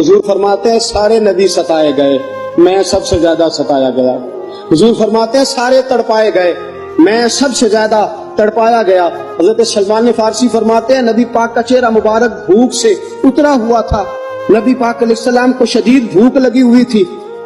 حضور فرماتے ہیں سارے نبی ستائے گئے، میں سب سے زیادہ ستایا گیا۔ حضور فرماتے ہیں سارے تڑپائے گئے، میں سب سے زیادہ تڑپایا گیا۔ حضرت سلمان فارسی فرماتے ہیں نبی پاک کا چہرہ مبارک بھوک سے اترا ہوا تھا، نبی پاک علیہ السلام کو شدید بھوک لگی ہوئی تھی۔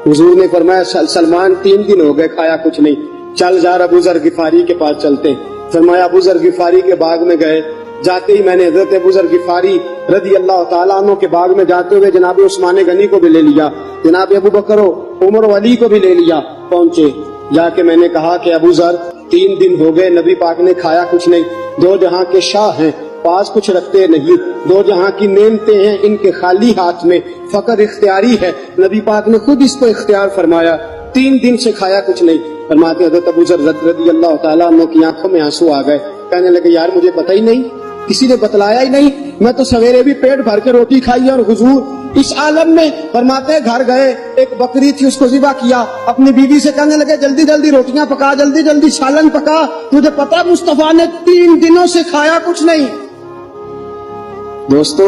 حضور نے فرمایا سلمان 3 دن ہو گئے کھایا کچھ نہیں، چل جا ابو ذر غفاری کے پاس چلتے۔ فرمایا ابو ذر غفاری کے باغ میں گئے، جاتے ہی میں نے حضرت ابو ذر غفاری رضی اللہ تعالیٰ عنہ کے باغ میں جاتے ہوئے جناب عثمان غنی کو بھی لے لیا، جناب ابو بکر عمر و علی کو بھی لے لیا۔ پہنچے، جا کے میں نے کہا کہ ابو ذر 3 دن ہو گئے نبی پاک نے کھایا کچھ نہیں، 2 جہاں کے شاہ ہیں پاس کچھ رکھتے نہیں، 2 جہاں کی نعمتیں ہیں ان کے خالی ہاتھ میں، فقر اختیاری ہے، نبی پاک نے خود اس کو اختیار فرمایا، 3 دن سے کھایا کچھ نہیں۔ فرماتے حضرت ابو ذر رضی اللہ تعالیٰ عنہ کی آنکھوں میں آنسو آ گئے، کہنے لگے یار مجھے پتہ ہی نہیں، کسی نے بتلایا ہی نہیں، میں تو سویرے بھی پیٹ بھر کے روٹی کھائی اور حضور اس عالم میں۔ فرماتے ہیں گھر گئے، ایک بکری تھی اس کو ذبح کیا، اپنی بیوی سے کہنے لگے جلدی جلدی روٹیاں پکا، جلدی جلدی سالن پکا، تجھے پتا مصطفیٰ نے 3 دنوں سے کھایا کچھ نہیں۔ دوستو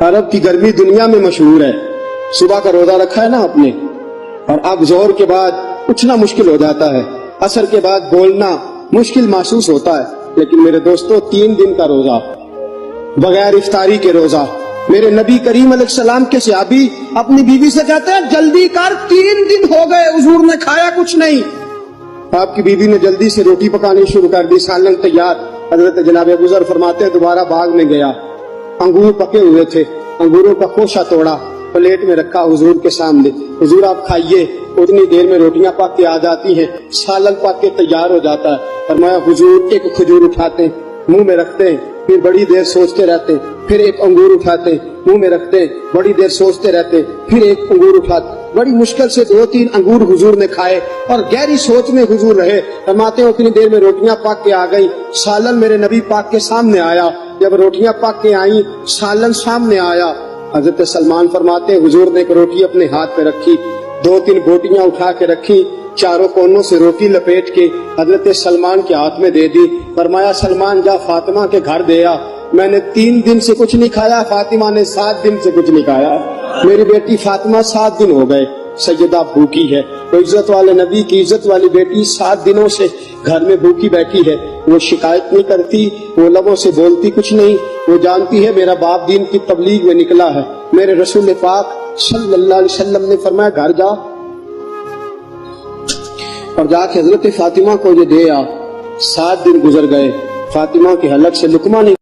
عرب کی گرمی دنیا میں مشہور ہے، صبح کا روزہ رکھا ہے نا آپ نے، اور اب ظہر کے بعد اٹھنا مشکل ہو جاتا ہے، عصر کے بعد بولنا مشکل محسوس ہوتا ہے، لیکن میرے دوستو 3 دن کا روزہ بغیر افطاری کے روزہ، میرے نبی کریم علیہ السلام کے صحابی اپنی بیوی سے کہتے ہیں جلدی کر 3 دن ہو گئے حضور نے کھایا کچھ نہیں۔ آپ کی بیوی نے جلدی سے روٹی پکانی شروع کر دی، سالن تیار۔ حضرت جناب ابو ذر فرماتے ہیں دوبارہ باغ میں گیا، انگور پکے ہوئے تھے، انگوروں کا خوشہ توڑا، پلیٹ میں رکھا حضور کے سامنے، حضور آپ کھائیے۔ اتنی دیر میں روٹیاں پک کے آ جاتی ہیں، سالن پک کے تیار ہو جاتا ہے۔ فرمایا حضور ایک کھجور اٹھاتے ہیں، منہ میں رکھتے ہیں، پھر بڑی دیر سوچتے رہتے ہیں، پھر ایک انگور اٹھاتے ہیں، منہ میں رکھتے ہیں، بڑی دیر سوچتے رہتے ہیں، پھر ایک انگور اٹھاتے، بڑی مشکل سے 2-3 انگور حضور نے کھائے اور گہری سوچ میں حضور رہے۔ فرماتے ہیں اتنی دیر میں روٹیاں پک کے آ گئی، سالن میرے نبی پاک کے سامنے آیا۔ جب روٹیاں پک کے آئیں، سالن سامنے آیا، حضرت سلمان فرماتے ہیں حضور نے ایک روٹی اپنے ہاتھ پہ رکھی، 2-3 بوٹیاں اٹھا کے رکھی، چاروں کونوں سے روٹی لپیٹ کے حضرت سلمان کے ہاتھ میں دے دی۔ فرمایا سلمان جا فاطمہ کے گھر دے آ، میں نے 3 دن سے کچھ نہیں کھایا، فاطمہ نے 7 دن سے کچھ نہیں کھایا، میری بیٹی فاطمہ 7 دن ہو گئے سیدہ بھوکی ہے۔ تو عزت والے نبی کی عزت والی بیٹی 7 دنوں سے گھر میں بھوکی بیٹھی ہے، وہ شکایت نہیں کرتی، وہ لبوں سے بولتی کچھ نہیں، وہ جانتی ہے میرا باپ دین کی تبلیغ میں نکلا ہے۔ میرے رسول پاک صلی اللہ علیہ وسلم نے فرمایا گھر جا اور جا کے حضرت فاطمہ کو یہ دے آ۔ 7 دن گزر گئے، فاطمہ کے حلق سے لقمہ نہیں